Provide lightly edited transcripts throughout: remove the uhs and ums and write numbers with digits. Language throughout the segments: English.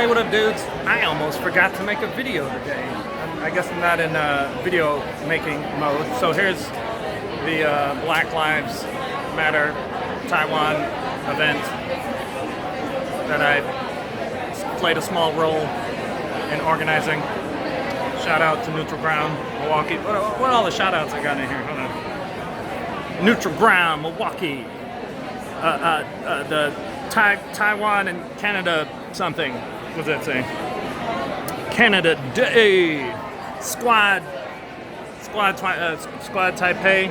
Hey, what up, dudes? I almost forgot to make a video today. I guess I'm not in video making mode. So here's the Black Lives Matter Taiwan event that I played a small role in organizing. Shout out to Neutral Ground, Milwaukee. What are all the shout outs I got in here? Hold on. Neutral Ground, Milwaukee. The Taiwan and Canada something. What does that say? Canada Day. Squad Taipei.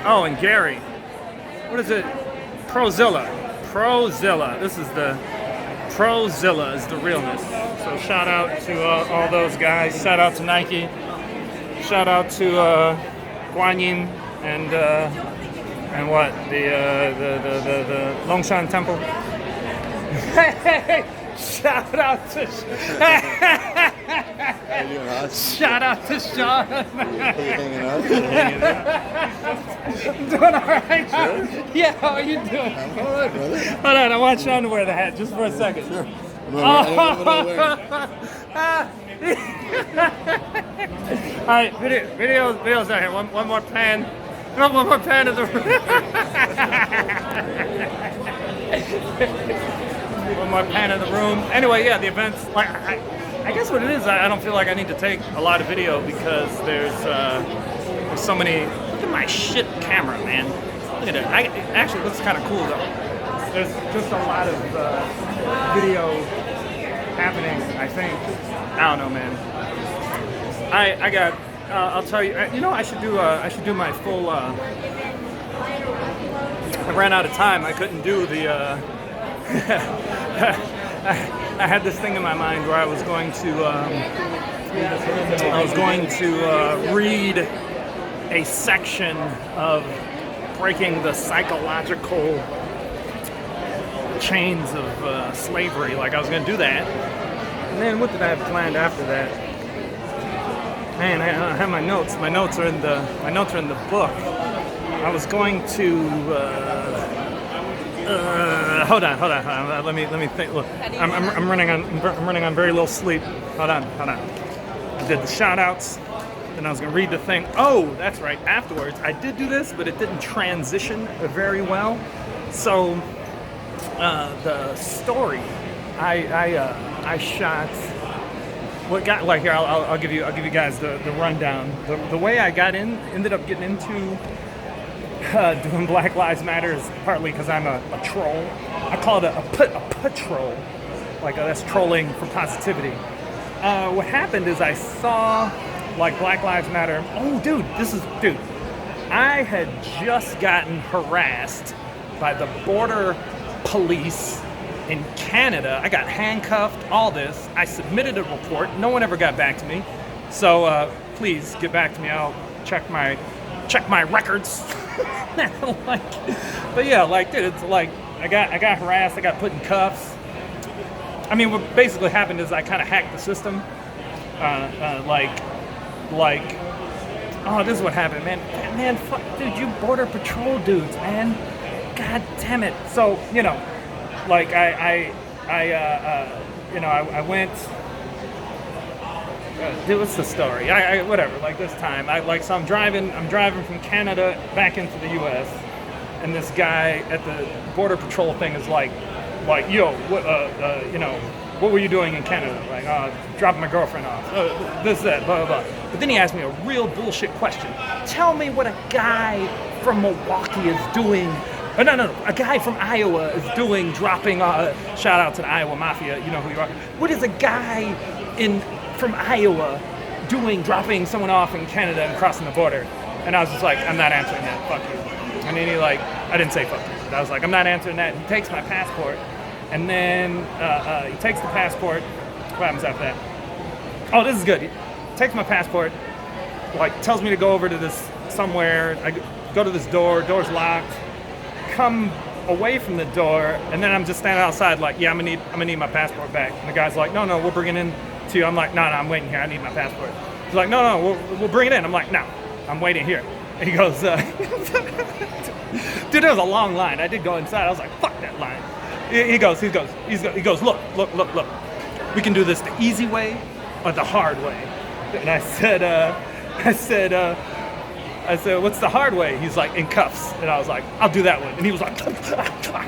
Oh, and Gary. What is it? Prozilla. This is the Prozilla is the realness. So shout out to all those guys. Shout out to Nike. Shout out to Guanyin and what the Longshan Temple. Hey, shout out to shout out to Sean. Hanging out? I'm doing all right. Sure? Yeah, how are you doing? I'm all right, brother. Hold on, I want Sean to wear the hat just for a second. Sure. All right, videos out here. One more pan. One more pan of the room. One more pan in the room. Anyway, yeah, the events. Like, I guess what it is, I don't feel like I need to take a lot of video because there's so many. Look at my shit camera, man. Look at it. Actually, it looks kind of cool though. There's just a lot of video happening. I think. I don't know, man. I got. I'll tell you. You know, I should do my full. I ran out of time. I couldn't do the. I had this thing in my mind where I was going to read a section of breaking the psychological chains of slavery. Like I was going to do that. And then what did I have planned after that? Man, I have my notes. My notes are in the book. I was going to. Hold on. Let me think. Look, I'm running on very little sleep. Hold on. I did the shout outs. Then I was gonna read the thing. Oh, that's right. Afterwards, I did do this, but it didn't transition very well. So the story, I shot. What got like here? I'll give you guys the rundown. The way I ended up getting into. Doing Black Lives Matter is partly because I'm a troll. I call it a patrol. Like that's trolling for positivity. What happened is I saw like Black Lives Matter. Oh, dude. I had just gotten harassed by the border police in Canada. I got handcuffed, all this. I submitted a report. No one ever got back to me. So please get back to me. I'll check my records. But yeah, like, dude, it's like I got harassed. I got put in cuffs. I mean, what basically happened is I kind of hacked the system. Oh, this is what happened, man. Man, fuck, dude, you border patrol dudes, man. God damn it. So you know, like I went. Dude, what's the story? Whatever. Like this time, so I'm driving from Canada back into the U.S. and this guy at the border patrol thing is like, yo, what were you doing in Canada? Like, dropping my girlfriend off. This, that, blah, blah, blah. But then he asked me a real bullshit question. Tell me what a guy from Milwaukee is doing. No, a guy from Iowa is doing, dropping. Shout out to the Iowa Mafia. You know who you are. What is a guy from Iowa doing, dropping someone off in Canada and crossing the border? And I was just like, I'm not answering that, fuck you. And then I didn't say fuck you, but I was like, I'm not answering that. He takes my passport, and then he takes the passport. What happens after that? Oh, this is good. He takes my passport, like tells me to go over to this somewhere. I go to this door's locked, come away from the door, and then I'm just standing outside like, yeah, I'm gonna need my passport back. And the guy's like, no, we'll bring it in to you. I'm like, no, I'm waiting here. I need my passport. He's like, no, we'll bring it in. I'm like, no, I'm waiting here. And he goes, dude, there was a long line. I did go inside. I was like, fuck that line. He goes, look. we can do this the easy way or the hard way. And I said, what's the hard way? He's like, in cuffs. And I was like, I'll do that one. And he was like,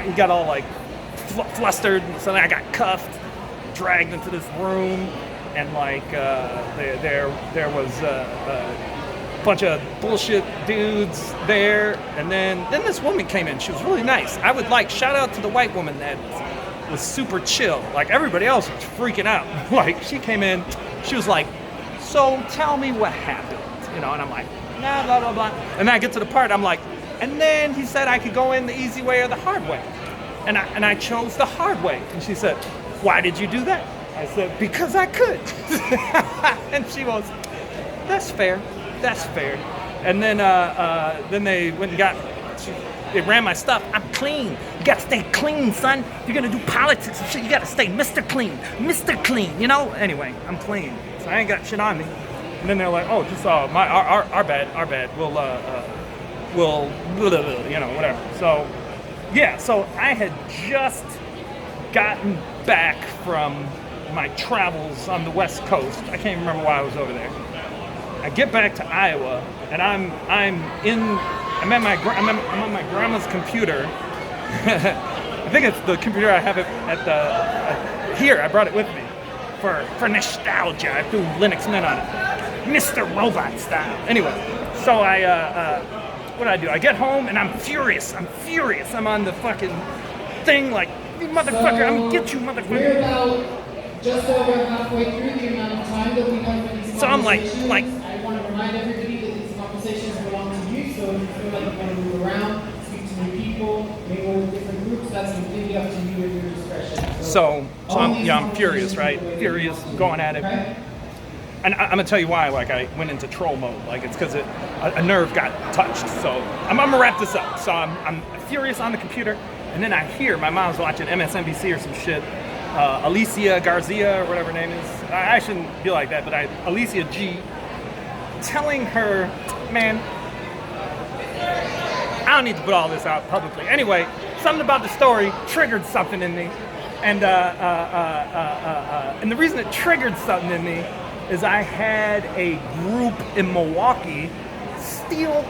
he got all like flustered. So then I got cuffed, dragged into this room, and like there was a bunch of bullshit dudes there. And then this woman came in. She was really nice. I would like shout out to the white woman that was super chill. Like everybody else was freaking out. Like she came in, she was like, so tell me what happened, you know? And I'm like, nah, blah, blah, blah. And then I get to the part, I'm like, and then he said I could go in the easy way or the hard way. And I chose the hard way. And she said, why did you do that? I said, because I could. And she goes, that's fair. And then they went and they ran my stuff. I'm clean. You gotta stay clean, son. You're gonna do politics and shit. You gotta stay Mr. Clean, you know? Anyway, I'm clean. So I ain't got shit on me. And then they're like, oh, just our bad. We'll, you know, whatever. So, yeah, so I had just gotten back from my travels on the West Coast. I can't remember why I was over there. I get back to Iowa, and I'm on my grandma's computer. I think it's the computer I have at here. I brought it with me for nostalgia. I threw Linux Mint on it, Mr. Robot style. Anyway, so what do I do? I get home and I'm furious. I'm on the fucking thing like, you motherfucker, I'm gonna get you, motherfucker. We're about just over halfway through the amount of time that we have for these So I'm like, I want to remind everybody that these conversations belong to you, so if you feel like you want to move around, speak to new people, mingle with different groups, that's completely up to you at your discretion. So I'm furious, right? Furious, going at it. Okay? And I'm gonna tell you why. Like I went into troll mode. Like it's because a nerve got touched. So I'm gonna wrap this up. So I'm furious on the computer, and then I hear my mom's watching MSNBC or some shit. Alicia Garcia or whatever her name is. I shouldn't be like that, but Alicia G. Telling her, man, I don't need to put all this out publicly. Anyway, something about the story triggered something in me, and the reason it triggered something in me is I had a group in Milwaukee steal.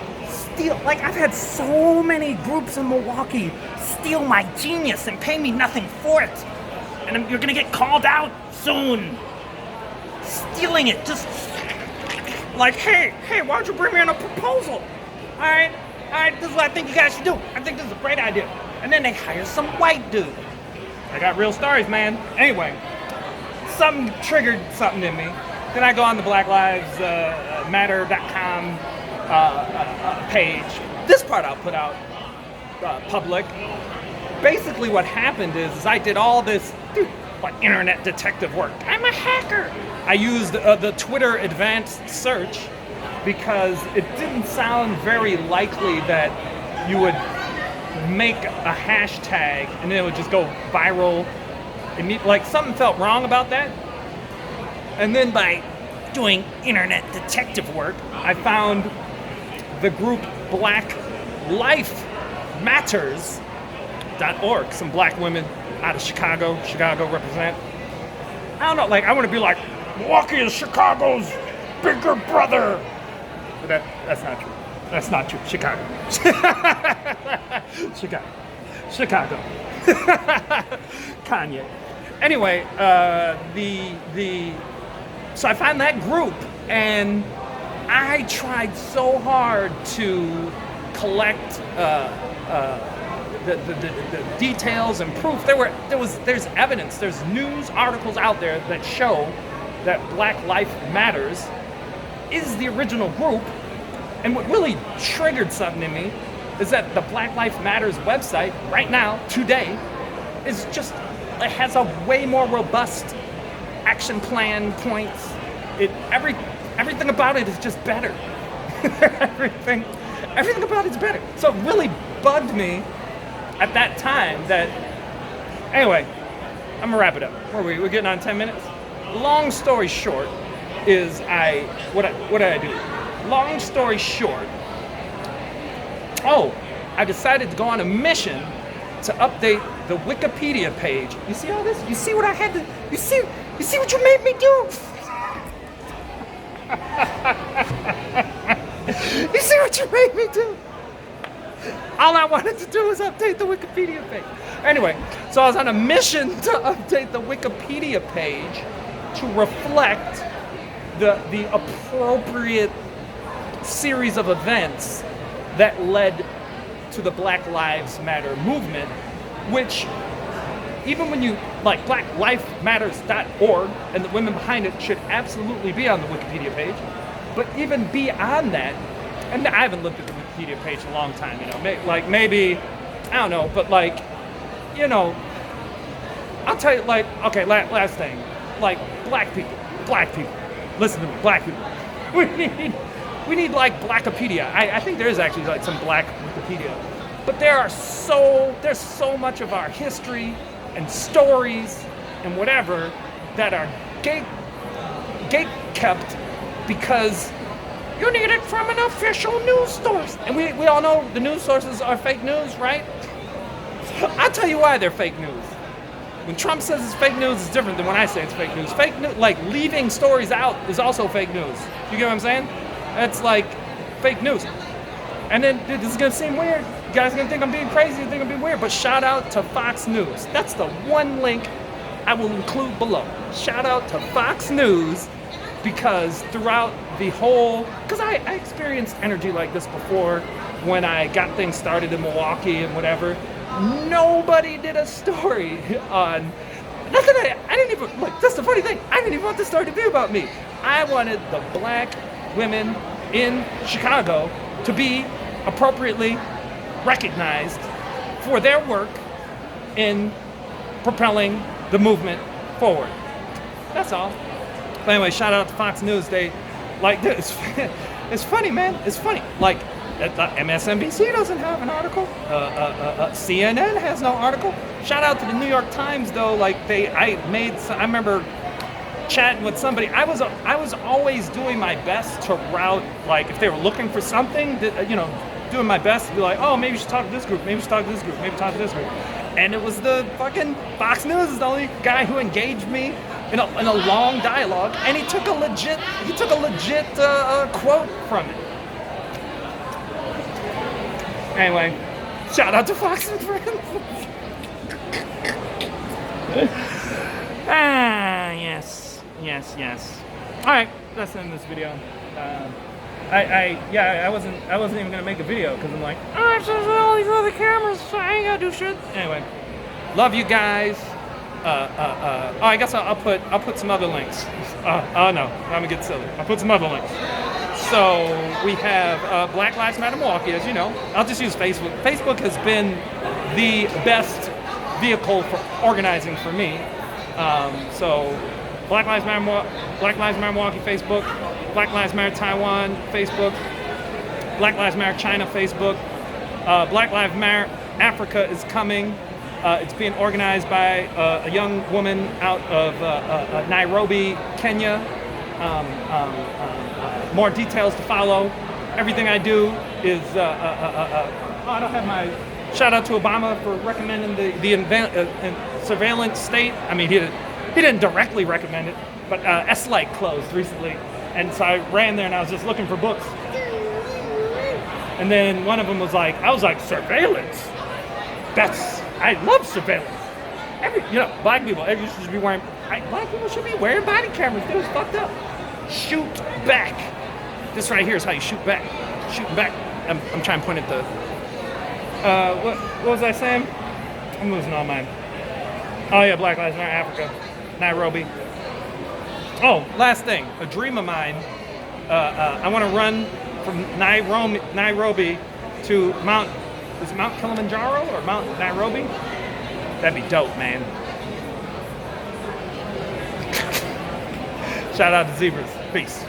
Like I've had so many groups in Milwaukee steal my genius and pay me nothing for it, and you're gonna get called out soon. Stealing it, just like, hey, why don't you bring me on a proposal? All right, this is what I think you guys should do. I think this is a great idea. And then they hire some white dude. I got real stories, man. Anyway, something triggered something in me. Then I go on the BlackLivesMatter.com page. This part I'll put out public. Basically what happened is I did all this internet detective work. I'm a hacker. I used the Twitter advanced search because it didn't sound very likely that you would make a hashtag and then it would just go viral. Like something felt wrong about that. And then by doing internet detective work, I found the group BlackLifeMatters.org. Some black women out of Chicago represent. I don't know, like I want to be like, Milwaukee is Chicago's bigger brother. But that's not true. That's not true. Chicago. Chicago. Kanye. Anyway, so I find that group, and I tried so hard to collect the details and proof. There's evidence. There's news articles out there that show that Black Life Matters is the original group. And what really triggered something in me is that the Black Life Matters website right now, today, is just, it has a way more robust action plan points. Everything about it is just better. everything about it's better. So it really bugged me at that time that, anyway, I'm gonna wrap it up. Where are we? We're getting on 10 minutes? Long story short is what did I do? Long story short, I decided to go on a mission to update the Wikipedia page. You see all this? You see what I had to, you see You see what you made me do? You see what you made me do? All I wanted to do was update the Wikipedia page. Anyway, so I was on a mission to update the Wikipedia page to reflect the appropriate series of events that led to the Black Lives Matter movement, which even when you, like, blacklifematters.org and the women behind it should absolutely be on the Wikipedia page, but even beyond that, and I haven't looked at the Wikipedia page in a long time, you know, maybe, I don't know, but like, you know, I'll tell you, like, okay, last thing, like, black people, listen to me, black people, we need like Blackopedia. I think there is actually like some black Wikipedia, but there's so much of our history and stories and whatever that are gate kept because you need it from an official news source. And we all know the news sources are fake news, right? I'll tell you why they're fake news. When Trump says it's fake news, it's different than when I say it's fake news. Fake news, like leaving stories out, is also fake news. You get what I'm saying? That's like fake news. And then this is gonna seem weird. You guys are gonna think I'm being crazy, think I'm being weird, but shout out to Fox News. That's the one link I will include below. Shout out to Fox News, because throughout the whole, because I experienced energy like this before when I got things started in Milwaukee and whatever. Nobody did a story on, nothing, I didn't even, look, that's the funny thing, I didn't even want the story to be about me. I wanted the black women in Chicago to be appropriately recognized for their work in propelling the movement forward. That's all. But anyway, shout out to Fox News. They, like, this. It's funny, man. It's funny. Like, MSNBC doesn't have an article. CNN has no article. Shout out to the New York Times, though. Like, I remember chatting with somebody. I was always doing my best to route, like, if they were looking for something, that, you know, doing my best to be like, oh, maybe you should talk to this group, maybe you should talk to this group, maybe talk to this group. And it was the fucking Fox News is the only guy who engaged me in a long dialogue, and he took a legit quote from it. Anyway, shout out to Fox and Friends. Yes. All right, that's the end of this video. I wasn't even gonna make a video because I'm like, oh, I'm just all these other cameras, so I ain't gotta do shit. Anyway, love you guys. I guess I'll put some other links. No, I'm gonna get silly. I'll put some other links. So we have Black Lives Matter Milwaukee, as you know. I'll just use Facebook. Facebook has been the best vehicle for organizing for me. So Black Lives Matter Milwaukee Facebook, Black Lives Matter Taiwan Facebook, Black Lives Matter China Facebook, Black Lives Matter Africa is coming. It's being organized by a young woman out of Nairobi, Kenya. More details to follow. Everything I do is, I don't have my, shout out to Obama for recommending the surveillance state. I mean, he didn't directly recommend it, but S-Lite closed recently. And so I ran there and I was just looking for books. And then one of them was like, surveillance? I love surveillance. Black people should be wearing, black people should be wearing body cameras. Dude, it's fucked up. Shoot back. This right here is how you shoot back. Shooting back. I'm trying to point at the, what was I saying? I'm losing all mine. Oh yeah, Black Lives Matter Africa, Nairobi. Oh, last thing, a dream of mine. I want to run from Nairobi to Mount Kilimanjaro or Mount Nairobi? That'd be dope, man. Shout out to Zebras. Peace.